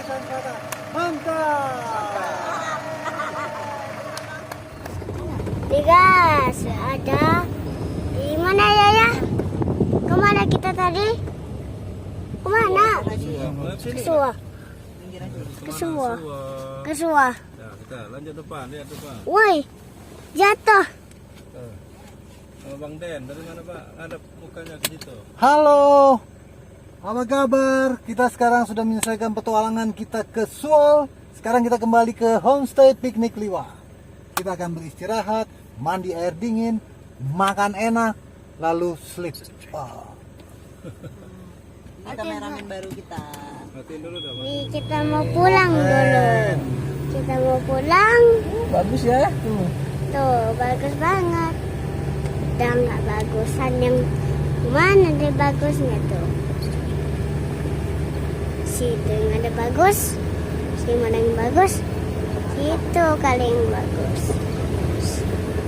Kanan kata. Mantap. Nih guys, ada di mana ya? Kemana kita tadi? Kemana? Kesuah. Kesuah. Kesuah. Nah, kita lanjut depan, lihat depan. Woi, jatuh. Sama Bang Den, dari mana Pak? Ada mukanya ke situ. Halo. Apa kabar? Kita sekarang sudah menyelesaikan petualangan kita ke Suol. Sekarang kita kembali ke homestay piknik Liwa. Kita akan beristirahat, mandi air dingin, makan enak, lalu sleep. Wow. Ini kameramen baru kita. Matiin dulu dah. Nih, kita mau pulang dulu. Kita mau pulang. Bagus ya. Tuh, bagus banget. Udah nggak bagusan yang mana deh bagusnya tuh? Situ yang ada bagus. Si mana yang bagus? Situ kali yang bagus.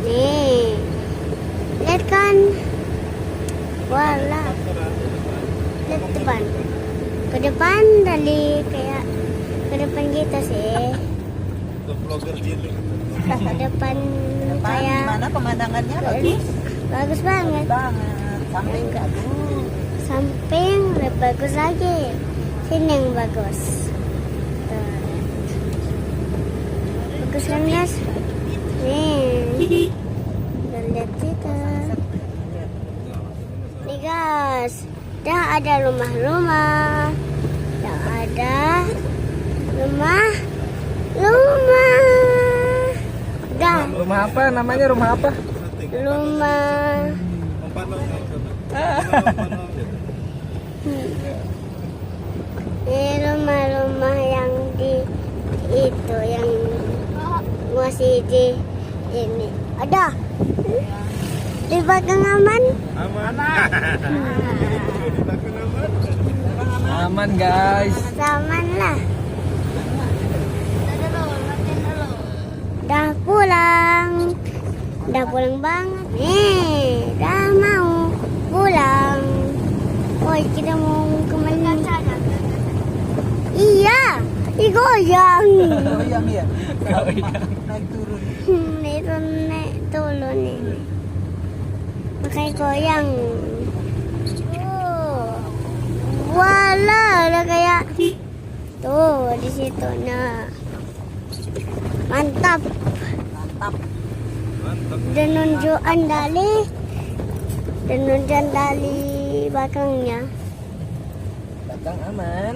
Nih, lihat kan? Wala. Lihat depan. Ke depan dari kayak ke depan gitu sih. Untuk vlogger gitu. Ke depan kayak Gimana pemandangannya? Bagus. bagus banget. Banget. Samping bagus. Samping lebih bagus lagi. Sini yang bagus. Tuh. Bagus kan guys? Nih. Dan lihat situ. Nih guys. Dah ada rumah-rumah. Dah ada rumah. Dah Rumah apa? Namanya rumah apa? rumah. Mempanau. Ini rumah-rumah yang di itu yang masih di ini ada di belakang aman. Aman. Aman guys. Aman lah. Dah pulang banget nih. Dah mau pulang. Oh, kita mau kemana? Iya, digoyang. Goyang ya. Naik turun. Itu naik turun ini. Pakai goyang. Oh. Wala, udah kayak tuh di situ nah. Mantap. Mantap. Dan nunjukan dari belakangnya. Belakang aman.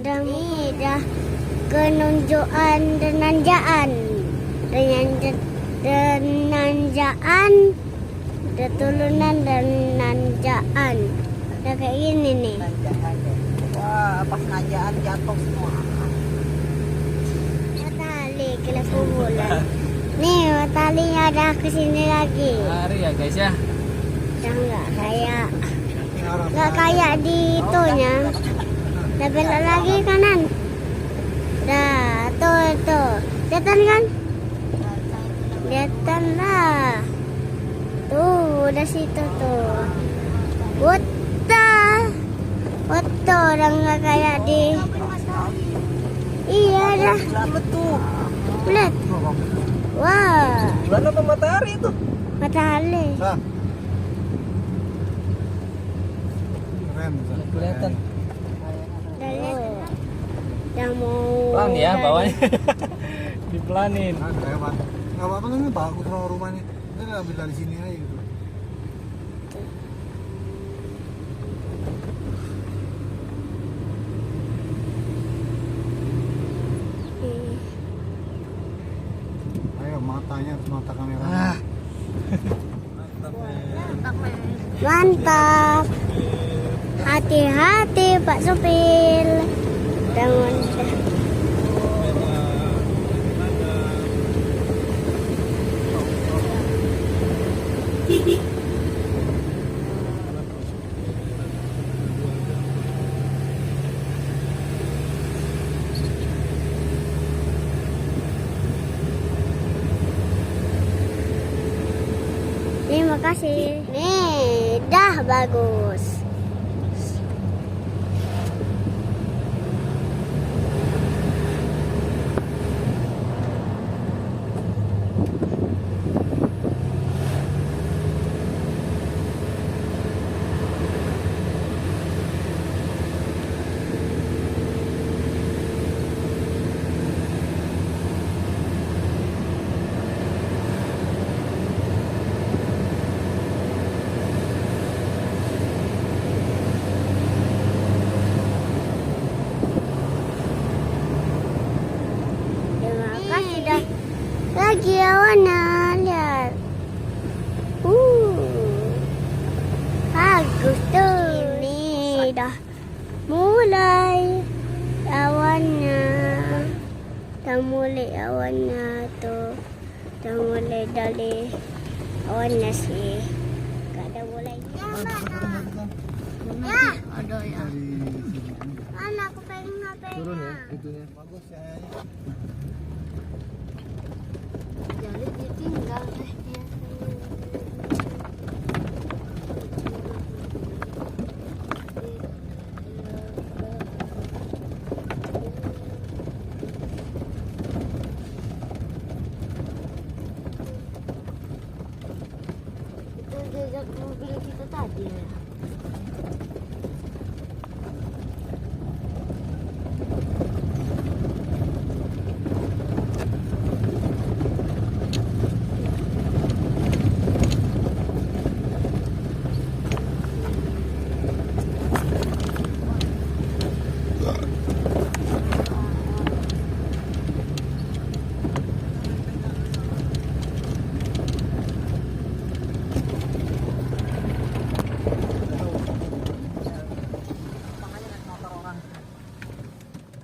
Udah nih, dah kenunjukan dan nanjaan. Udah turunan dan nanjaan. Udah kayak gini nih. Nanjaan. Wah, pas nanjaan jatuh semua. Tali kena kubulan. Nih, talinya ada kesini lagi. Lari ya guys ya. Udah nggak kayak di itunya. Udah belok lagi kanan. Dah, tuh. Kelihatan kan? Kelihatan lah. Tuh, udah situ tuh. Foto orang nggak kayak di. Iya dah. Selamat tuh. Lihat. Wah, Bulan apa matahari itu? matahari. Sah. Keren. Sah. Kelihatan. Udah lihat. Yang mau. Pelan ya dari- bawahnya. Dipelanin. Ah, lewat. Nggak apa-apa kan, ini bagus rumahnya. Kita ambil dari sini aja gitu. Ayo matanya, mata kamera. Mantap. Hati-hati Pak Sopir. Jangan. Terima kasih. Nih, dah bagus. sana, lihat. Bagus tuh. Ini dah mulai awannya. Dah mulai awannya tuh. Dah mulai dari awannya sih. Ada mulai. Ya. Ada ya. Mana aku pengen ngapain? Turun ya, itunya. Bagus ya. Jadi ditinggal deh dia. Itu jejak mobil kita tadi ya.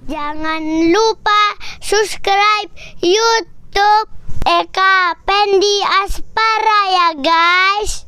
Jangan lupa subscribe YouTube Eka Pendi Aspara ya guys.